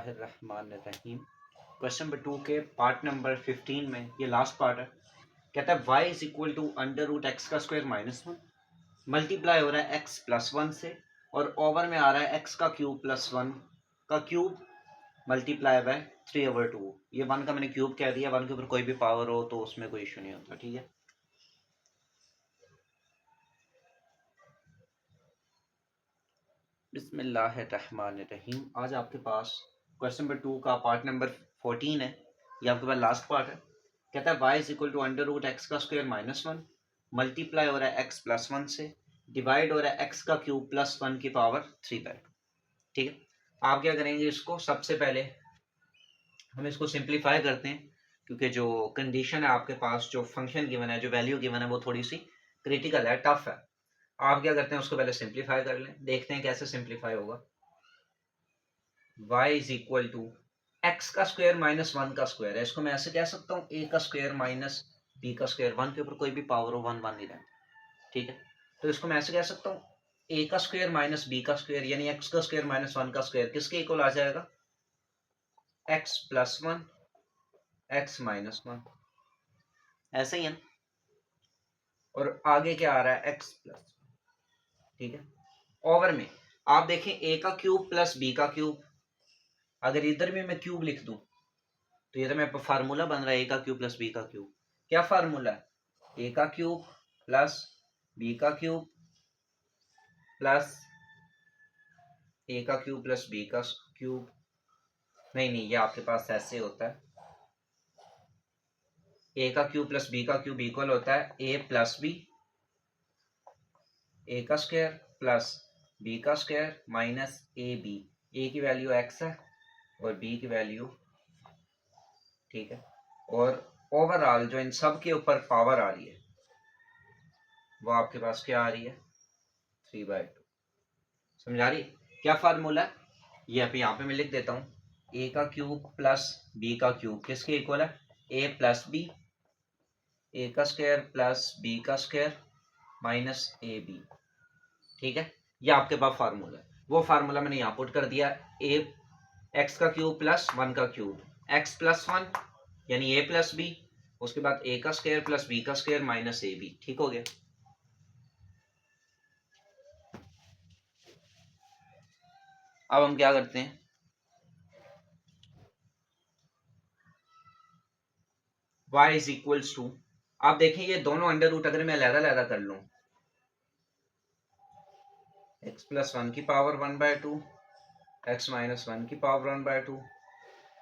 बिस्मिल्लाहिर्रहमानिर्रहीम। Question number 2 के part number 15 में ये लास्ट पार्ट है। कहता है y is equal to under root x का स्क्वायर माइनस वन मल्टीप्लाई हो रहा है x प्लस वन से और ओवर में आ रहा है x का क्यूब प्लस वन का क्यूब मल्टीप्लाई बाय 3/2। ये वन का मैंने क्यूब कह दिया, वन के ऊपर कोई भी पावर हो तो उसमें कोई इशू नहीं होता। ठीक है, बिस्मिल्लाहिर्रहमानिर्रहीम। आज आपके पास क्वेश्चन नंबर 2 का पार्ट नंबर 14 है। ये आपके पास लास्ट पार्ट है। कहता है y is equal to under root x का स्क्वायर माइनस वन मल्टीप्लाई हो रहा है x प्लस वन से डिवाइड हो रहा है x का क्यूब प्लस वन की पावर 3/2। ठीक है, आप क्या करेंगे, इसको सबसे पहले हम इसको सिंप्लीफाई करते हैं क्योंकि जो कंडीशन है आपके पास, जो फंक्शन गिवन है, जो वैल्यू गिवन है वो थोड़ी सी क्रिटिकल है, टफ है। आप क्या करते हैं, उसको पहले सिंप्लीफाई कर लें, देखते हैं कैसे सिंप्लीफाई होगा। y is equal to x का स्क्वायर माइनस वन का स्क्वायर है, इसको मैं ऐसे कह सकता हूँ a का स्क्वायर माइनस b का स्क्वायर। वन के ऊपर कोई भी पावर हो, वन वन नहीं रहता। ठीक है, तो इसको मैं ऐसे कह सकता हूँ a का स्क्वायर माइनस b का स्क्वायर, यानी x का स्क्वायर माइनस वन का स्क्वायर किसके इक्वल आ जाएगा, x plus one x minus one. ऐसे ही है ना, और आगे क्या आ रहा है, x प्लस। ठीक है, ओवर में आप देखें a का क्यूब प्लस b का क्यूब, अगर इधर भी मैं क्यूब लिख दूं तो ये तो मेरे फार्मूला बन रहा है a का क्यूब प्लस b का क्यूब। क्या फार्मूला है, a का क्यूब प्लस b का क्यूब प्लस a का क्यूब प्लस b का क्यूब। नहीं, ये आपके पास ऐसे होता है, a का क्यूब प्लस b का क्यूब इक्वल होता है a प्लस b, a का स्क्वायर प्लस b का square minus A B. a की वैल्यू x है और b की वैल्यू, ठीक है, और ओवरऑल जो इन सब के ऊपर पावर आ रही है वो आपके पास क्या आ रही है, 3/2। समझा रही, क्या फार्मूला है ये अभी यहाँ पे मैं लिख देता हूँ। a का क्यूब प्लस b का क्यूब किसके इक्वल है, a प्लस b, a का स्क्वायर प्लस b का स्क्वायर माइनस ए बी। ठीक है, ये आपके पास फार्मूला है, वो फार्मूला मैंने यहाँ पुट कर दिया। a एक्स का क्यूब प्लस वन का क्यूब, x प्लस वन यानी a प्लस बी, उसके बाद a का स्क्वायर प्लस b का स्क्वायर माइनस ए बी। ठीक हो गया। अब हम क्या करते हैं, y इज इक्वल्स टू, आप देखें ये दोनों अंडर रूट अगर मैं अलग-अलग कर लूं, x प्लस वन की पावर 1/2, x माइनस वन की पावर 1/2,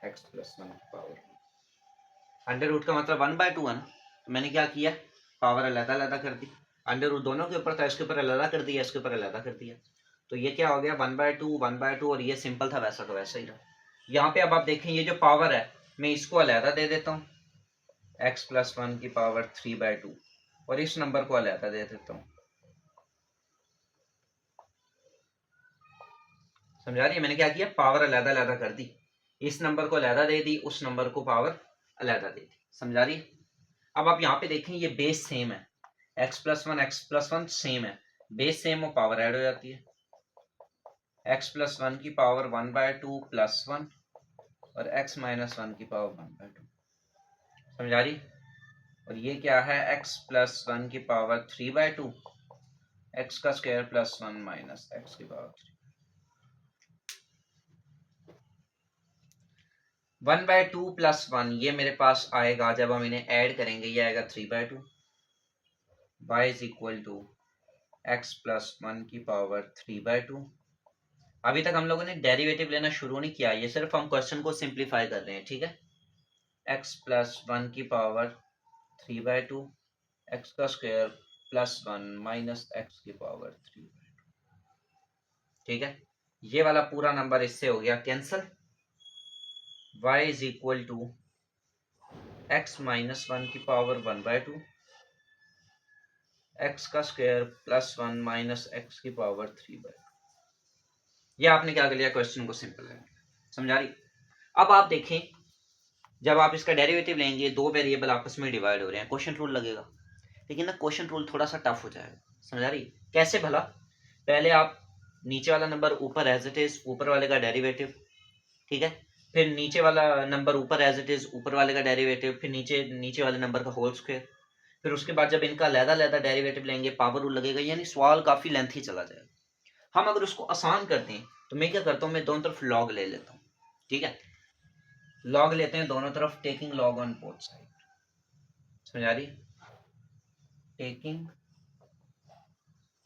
x प्लस वन की पावर, अंडर रूट का मतलब 1/2 है ना, तो मैंने क्या किया, पावर अलग-अलग कर दी। अंडर रूट दोनों के ऊपर था, इसके ऊपर अलग कर दिया, इसके ऊपर अलग कर दिया, तो ये क्या हो गया 1/2 और ये सिंपल था वैसा का वैसा ही रहा। यहाँ पे अब आप देखें ये जो पावर है मैं इसको अलग दे देता हूँ, x प्लस वन की पावर 3/2, और इस नंबर को अलग दे देता हूँ। समझा रही है, मैंने क्या किया, पावर अलग कर दी, इस नंबर को अलग दे दी, उस नंबर को पावर अलग दे दी। समझा रही है। अब आप यहाँ पे देखें ये बेस सेम है, x प्लस वन सेम है, बेस सेम और पावर ऐड हो जाती है, x प्लस वन की पावर 1/2 प्लस वन और x माइनस वन की पावर 1/2। समझा रही, और ये क्या है, x प्लस वन की पावर 3/2, x का square plus one minus x की पावर 3। 1/2 प्लस वन ये मेरे पास आएगा, जब हम इन्हें ऐड करेंगे ये आएगा 3/2। y is equal to x plus one की पावर 3/2। अभी तक हम लोगों ने डेरिवेटिव लेना शुरू नहीं किया, ये सिर्फ हम क्वेश्चन को सिंप्लीफाई कर रहे हैं। ठीक है, x प्लस वन की पावर 3/2, x का square plus one minus x की पावर 3/2। ठीक है, ये वाला पूरा नंबर इससे हो गया cancel. y is equal to x minus one की पावर 1/2, x का square plus one minus x की पावर 3/2। ये आपने क्या कर लिया, क्वेश्चन को सिंपल कर लिया। समझा रही। अब आप देखें जब आप इसका डेरिवेटिव लेंगे, दो वेरिएबल आपस में डिवाइड हो रहे हैं, क्वेश्चन रूल लगेगा, लेकिन ना क्वेश्चन रूल थोड़ा सा टफ हो जाएगा। समझा रही, कैसे भला, पहले आप नीचे वाला नंबर ऊपर एज इट इज, ऊपर वाले का डेरिवेटिव, ठीक है, फिर नीचे वाला नंबर ऊपर एज इट इज, ऊपर वाले का डेरिवेटिव, फिर नीचे नीचे वाले नंबर का होल स्क्वायर, फिर उसके बाद जब इनका अलग-अलग डेरिवेटिव लेंगे पावर रूल लगेगा, यानी सवाल काफ़ी लेंथी चला जाएगा। हम अगर उसको आसान करते हैं तो मैं क्या करता हूँ, मैं दोनों तरफ लॉग ले लेता हूँ। ठीक है, लॉग लेते हैं दोनों तरफ, taking log on both side. समझ आ रही? Taking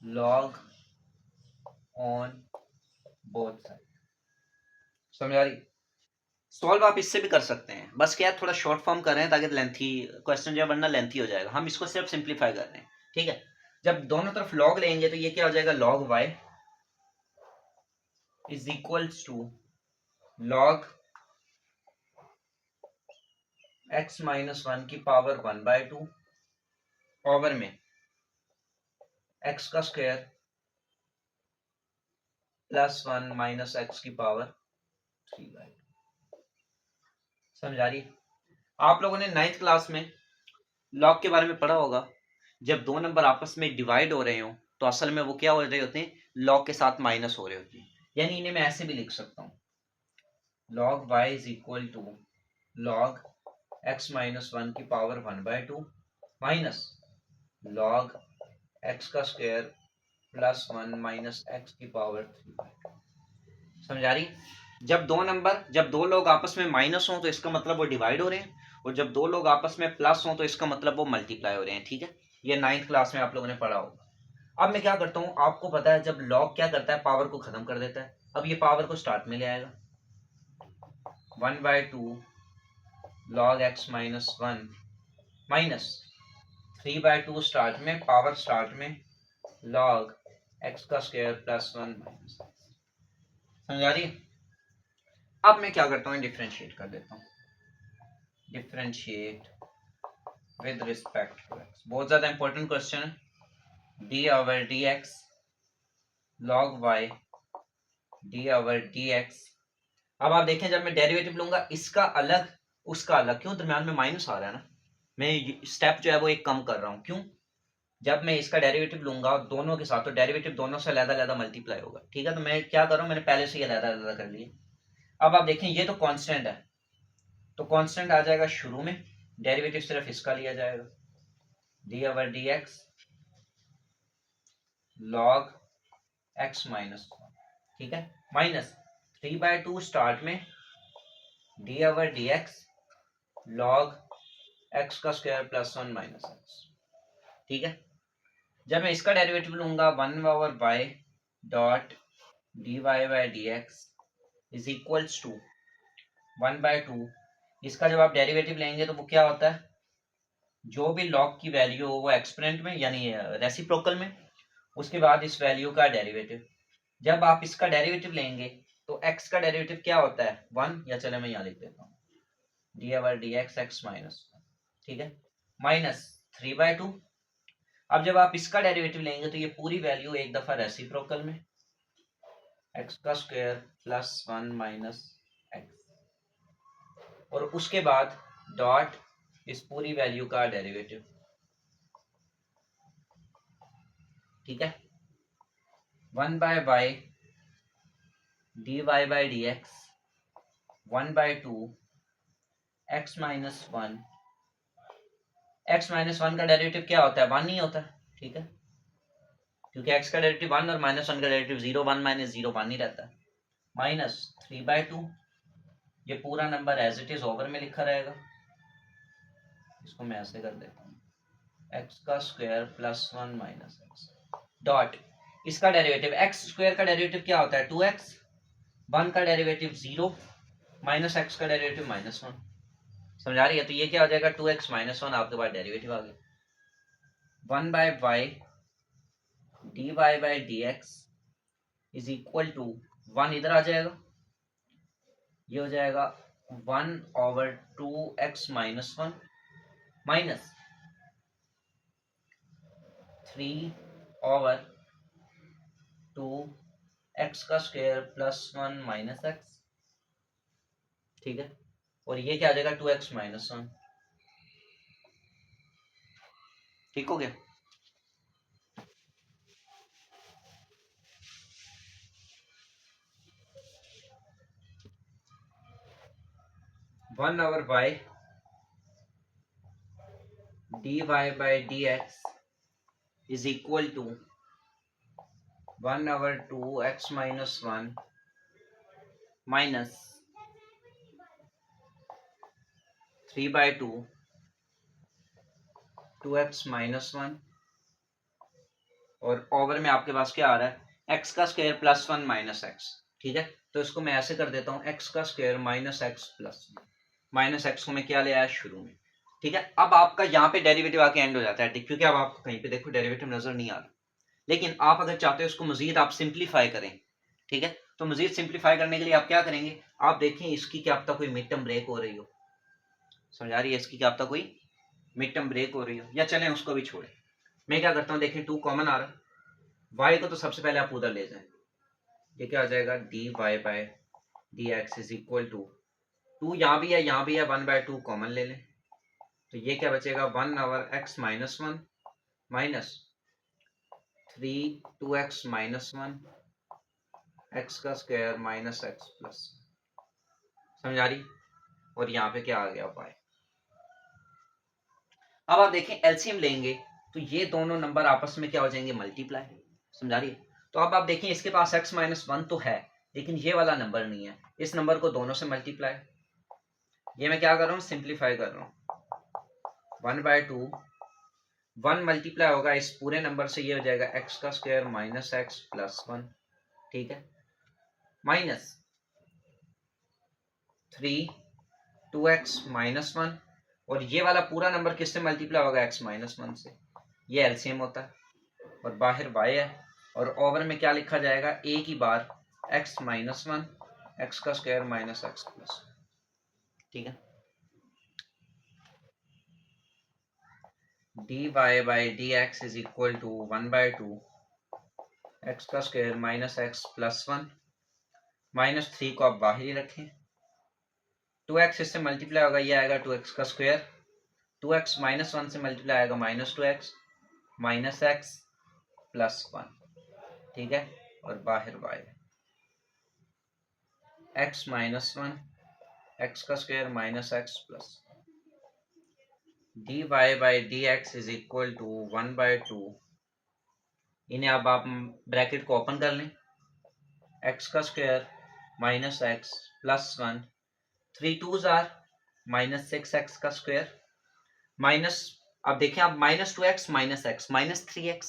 log on both side. समझ आ रही? सॉल्व आप इससे भी कर सकते हैं, बस क्या थोड़ा शॉर्ट फॉर्म कर रहे हैं ताकि लेंथी क्वेश्चन जो है वरना लेंथी हो जाएगा। हम इसको सिर्फ सिंप्लीफाई कर रहे हैं। ठीक है, जब दोनों तरफ लॉग लेंगे तो ये क्या हो जाएगा, log y is equals to log x minus one की पावर 1/2 पावर में एक्स का स्क्वायर प्लस 1 माइनस एक्स की पावर 3/2। समझ आ रही? आप लोगों ने 9th क्लास में लॉग के बारे में पढ़ा होगा। जब दो नंबर आपस में डिवाइड हो रहे हो तो असल में वो क्या हो रहे होते हैं, लॉग के साथ माइनस हो रहे होते हैं। यानी इन्हें मैं ऐसे भी लिख सकता हूँ, log y is equal to log x minus one की पावर 1/2 माइनस लॉग एक्स का स्क्वायर प्लस 1 माइनस एक्स की पावर 3/2। समझ आ रही? जब दो लोग आपस में माइनस हो तो इसका मतलब वो डिवाइड हो रहे हैं, और जब दो लोग आपस में प्लस हो तो इसका मतलब वो मल्टीप्लाई हो रहे हैं। ठीक है, ये 9th क्लास में आप लोगों ने पढ़ा होगा। अब मैं क्या करता हूँ, आपको पता है जब लॉग क्या करता है, पावर को खत्म कर देता है। अब ये पावर को स्टार्ट में ले आएगा, 1/2 log x minus one minus 3/2 start में, पावर स्टार्ट में लॉग एक्स का स्क्वायर प्लस 1 माइनस। समझ आ रही? अब मैं क्या करता हूँ, डिफरेंशिएट कर देता हूँ, differentiate with respect to x. बहुत ज्यादा इंपॉर्टेंट क्वेश्चन है। D over d x log y d over d x. अब आप देखें जब मैं डेरिवेटिव लूंगा इसका अलग उसका अलग, क्यों, दरम्यान में माइनस आ रहा है ना, मैं स्टेप जो है वो एक कम कर रहा हूँ। क्यों? जब मैं इसका डेरिवेटिव लूंगा दोनों के साथ तो डेरिवेटिव दोनों से अलग अलग मल्टीप्लाई होगा। ठीक है, तो मैं क्या कर रहा हूँ, मैंने पहले से ही अलग अलग कर लिया। अब आप देखें ये तो कांस्टेंट है, तो कांस्टेंट आ जाएगा शुरू में, डेरिवेटिव सिर्फ इसका लिया जाएगा, d over d x log x minus. ठीक है, माइनस 3/2 स्टार्ट में d over d x log x का स्क्वायर प्लस 1 माइनस एक्स। ठीक है, जब मैं इसका डेरिवेटिव लूंगा 1 over y dot d Y by D x is equals to 1/2। इसका जब आप डेरिवेटिव लेंगे तो वो क्या होता है, जो भी लॉग की वैल्यू हो वो एक्सपोनेंट में यानी रेसिप्रोकल में, उसके बाद इस वैल्यू का डेरिवेटिव। जब आप इसका डेरिवेटिव लेंगे तो x का डेरिवेटिव क्या होता है, 1, या चले मैं यहाँ लिख देता हूँ, D over d x x minus. ठीक है, माइनस 3/2। अब जब आप इसका डेरिवेटिव लेंगे तो ये पूरी वैल्यू एक दफा रेसिप्रोकल में, x का स्क्वायर प्लस 1 माइनस एक्स, और उसके बाद डॉट इस पूरी वैल्यू का डेरिवेटिव। ठीक है, 1/y D Y by D x 1/2 x minus one. X minus one का डेरिवेटिव क्या होता है, 1 नहीं होता। ठीक है, क्योंकि x का डेरिवेटिव 1 और माइनस वन का डेरिवेटिव 0, 1 माइनस 0 1 ही रहता है, माइनस 3/2। ये पूरा number as it is over में लिखा रहेगा, इसको मैं ऐसे कर देता हूँ, एक्स का square plus 1 minus x dot इसका डेरिवेटिव, एक्स स्क्वायर का डेरिवेटिव क्या होता है, 2x, 1 का डेरिवेटिव 0 माइनस एक्स का डेरिवेटिव -1। समझ आ रही है? तो ये क्या हो जाएगा, 2x माइनस 1 आपके पास डेरिवेटिव आ गया। 1/y D Y by D x is equal to 1 इधर आ जाएगा, ये हो जाएगा 1/2x माइनस 1 माइनस 3/2x का स्क्वायर प्लस 1 माइनस एक्स। ठीक है, और ये क्या आ जाएगा, 2x माइनस 1। ठीक हो गया? 1/y dy/dx is equal to 1/2x minus 1 minus 3/2 2x minus 1 और ओवर में आपके पास क्या आ रहा है x का स्क्वायर प्लस 1 माइनस एक्स। ठीक है, तो इसको मैं ऐसे कर देता हूँ x का square minus x plus minus x को मैं क्या ले आया शुरू में। ठीक है, अब आपका यहाँ पे डेरिवेटिव आके एंड हो जाता है क्योंकि अब आपको कहीं पे देखो डेरिवेटिव नजर नहीं आ रहा, लेकिन आप अगर चाहते हो इसको मजीद आप सिंप्लीफाई करें, ठीक है, तो मजीद सिंप्लीफाई करने के लिए आप क्या करेंगे, आप देखें इसकी क्या पता कोई मिड टर्म ब्रेक हो रही हो, समझ आ रही है, इसकी क्या पता कोई मिड टर्म ब्रेक हो रही हो, या चलें उसको भी छोड़े। मैं क्या करता हूँ, देखें 2 कॉमन आ रहा, y को तो सबसे पहले आप उधर ले जाएं, ये क्या आ जाएगा dy/dx इज इक्वल टू 2 यहाँ भी है यहाँ भी है 1/2 कॉमन ले लें, तो ये क्या बचेगा 1/x minus 1 minus 2x minus 1 x का स्क्वायर माइनस एक्स प्लस, समझ आ रही, और यहाँ पे क्या आ गया y। अब आप देखें एलसीएम लेंगे तो ये दोनों नंबर आपस में क्या हो जाएंगे मल्टीप्लाई, समझ आ रही है। तो अब आप देखें इसके पास x माइनस 1 तो है लेकिन ये वाला नंबर नहीं है, इस नंबर को दोनों से मल्टीप्लाई, ये मैं क्या कर रहा हूँ सिंप्लीफाई कर रहा हूँ 1/2 1 मल्टीप्लाई होगा इस पूरे नंबर से, ये हो जाएगा x का स्क्वायर माइनस एक्स प्लस 1, ठीक है, माइनस 2x माइनस 1 और ये वाला पूरा नंबर किससे मल्टीप्लाई होगा x माइनस 1 से, ये एलसीएम होता है और बाहर y है और ओवर में क्या लिखा जाएगा a की बार x माइनस 1 x का स्क्वायर माइनस एक्स प्लस, ठीक है, dy/dx is equal to 1/2 x का square minus x plus 1 minus 3 को आप बाहर ही रखें, 2x इससे मल्टीप्लाई होगा ये आएगा 2x का स्क्वायर, 2x माइनस 1 से मल्टीप्लाई आएगा minus 2x minus x plus 1, ठीक है, और बाहर y x माइनस 1 x का square minus x plus dy/dx is equal to 1/2, इन्हें अब आप ब्रैकेट को ओपन कर लें, x का square minus x plus 1 3 2s are minus 6x का स्क्वायर माइनस, अब देखें आप minus 2x minus x minus 3x,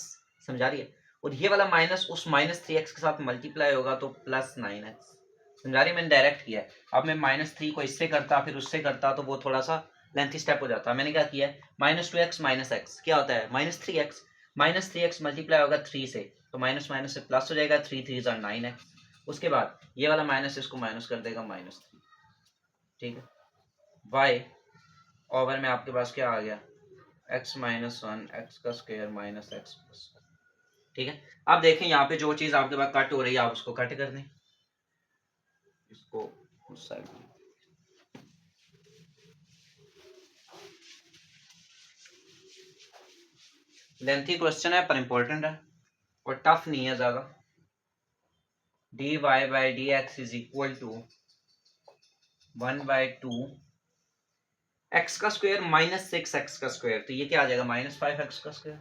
समझा रही है, और ये वाला माइनस उस माइनस 3x के साथ मल्टीप्लाई होगा तो प्लस 9x, समझा रही है, मैंने डायरेक्ट किया है। अब मैं माइनस 3 को इससे करता फिर उससे करता तो वो थोड़ा सा लेंथी स्टेप हो जाता, मैंने क्या किया है माइनस 2x माइनस एक्स क्या होता है माइनस 3x मल्टीप्लाई होगा 3 से तो माइनस माइनस से प्लस हो जाएगा, 3 3 9x, उसके बाद ये वाला माइनस इसको माइनस कर देगा माइनस 3, ठीक है, y ओवर में आपके पास क्या आ गया x माइनस 1 एक्स का स्क्वायर माइनस एक्स प्लस, ठीक है। अब देखें यहाँ पे जो चीज आपके पास कट हो रही है आप उसको कट कर दें, इसको उस साइड में, लेंथी क्वेश्चन है पर इंपॉर्टेंट है और टफ नहीं है ज्यादा। dy/dx is equal to 1/2 X का स्क्वायर माइनस 6x का स्क्वायर, तो ये क्या आ जाएगा माइनस 5x का square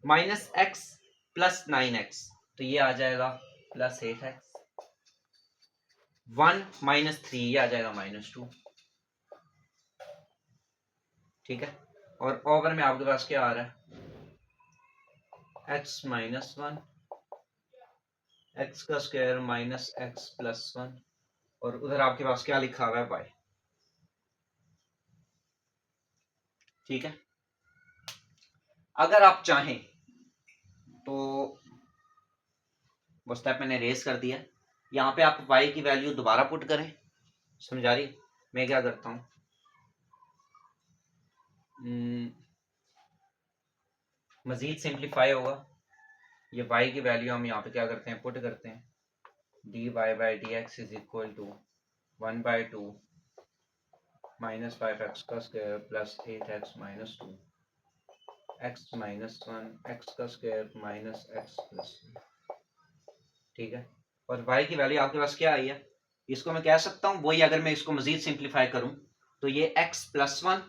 minus x plus 9x, तो ये आ जाएगा प्लस 8x 1 माइनस 3 ये आ जाएगा माइनस 2, ठीक है, और ओवर में आपके पास क्या आ रहा है x माइनस 1 एक्स का स्क्वायर माइनस एक्स प्लस 1 और उधर आपके पास क्या लिखा हुआ है y, ठीक है। अगर आप चाहें तो वो स्टेप मैंने रेस कर दिया, यहाँ पे आप y की वैल्यू दोबारा पुट करें, समझा रही, मैं क्या करता हूँ मजीद सिंप्लीफाई होगा, ये y की वैल्यू हम यहाँ पे क्या करते हैं पुट करते हैं, dy/dx is equal to 1/2 minus 5x का square plus 8x minus 2 x minus 1 x का स्क्वायर माइनस एक्स प्लस, ठीक है, और y की वैल्यू आपके पास क्या आई है इसको मैं कह सकता हूँ वही, अगर मैं इसको मजीद सिंप्लीफाई करूँ तो ये x प्लस वन,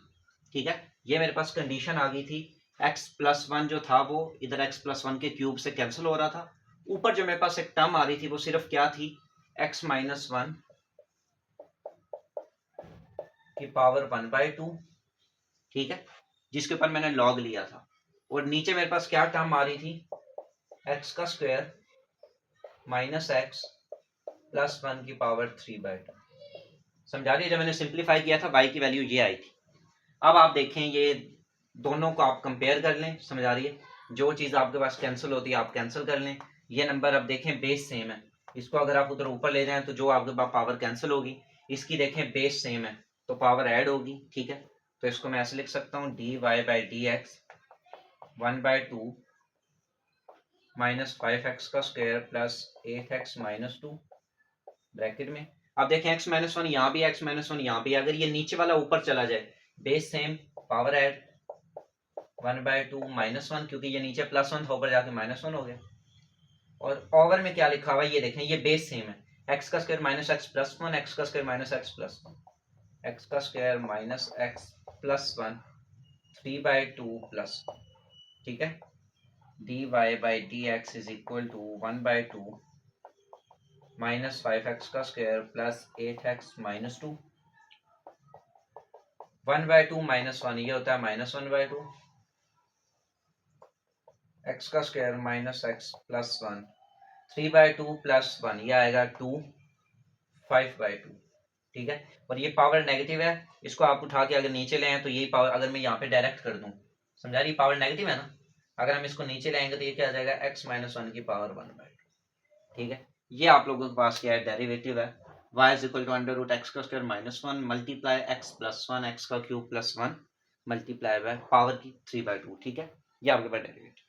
ठीक है, ये मेरे पास कंडीशन आ गई थी, x प्लस वन जो था वो इधर x प्लस वन के क्यूब से कैंसिल हो रहा था, ऊपर जो मेरे पास एक टर्म आ रही थी वो सिर्फ क्या थी, x माइनस वन की पावर 1/2, ठीक है, जिसके ऊपर मैंने लॉग लिया था, और नीचे मेरे पास क्या टर्म आ रही थी, x का square minus x plus one की पावर 3/2। समझा रही है, जब मैंने सिंप्लीफाई किया था y की वैल्यू ये आई थी। अब आप देखें ये दोनों को आप कंपेयर कर लें, समझा रही है, जो चीज़ आपके पास कैंसिल होती है आप कैंसिल कर लें। ये नंबर अब देखें बेस सेम है, इसको अगर आप उधर ऊपर ले जाएं तो जो आपके पास पावर कैंसिल होगी, इसकी देखें बेस सेम है तो पावर ऐड होगी, ठीक है। तो इसको मैं ऐसे लिख सकता हूँ dy/dx 1/2 माइनस 5x का square plus 8x minus 2 bracket में। अब देखें x माइनस वन यहाँ भी, x माइनस वन यहाँ भी, अगर ये नीचे वाला ऊपर चला जाए, base same power add 1/2 minus one, क्योंकि ये नीचे प्लस वन था ऊपर जाके माइनस वन हो गया, और ओवर में क्या लिखा हुआ है ये देखें, ये बेस सेम है, x का square minus x plus one, x का square minus x plus one, x का square minus x plus one 3/2 plus, ठीक है, dy/dx is equal to 1/2 minus 5x का square plus 8x minus 2, 1/2 minus one ये होता है minus 1/2, X का square minus x plus one 3/2 plus one ये आएगा 2 5/2, ठीक है। और ये पावर नेगेटिव है, इसको आप उठा के अगर नीचे ले आए तो यही पावर अगर मैं यहाँ पे डायरेक्ट कर दूं, समझा रही, पावर नेगेटिव है ना, अगर हम इसको नीचे लाएंगे तो ये क्या आ जाएगा x माइनस वन की पावर 1/2, ठीक है। ये आप लोगों के पास क्या है, डेरिवेटिव है, y is equal to under root x का square minus one multiply x plus one x का cube plus one multiply by power की 3/2, ठीक है, ये आपके पास डेरिवेटिव।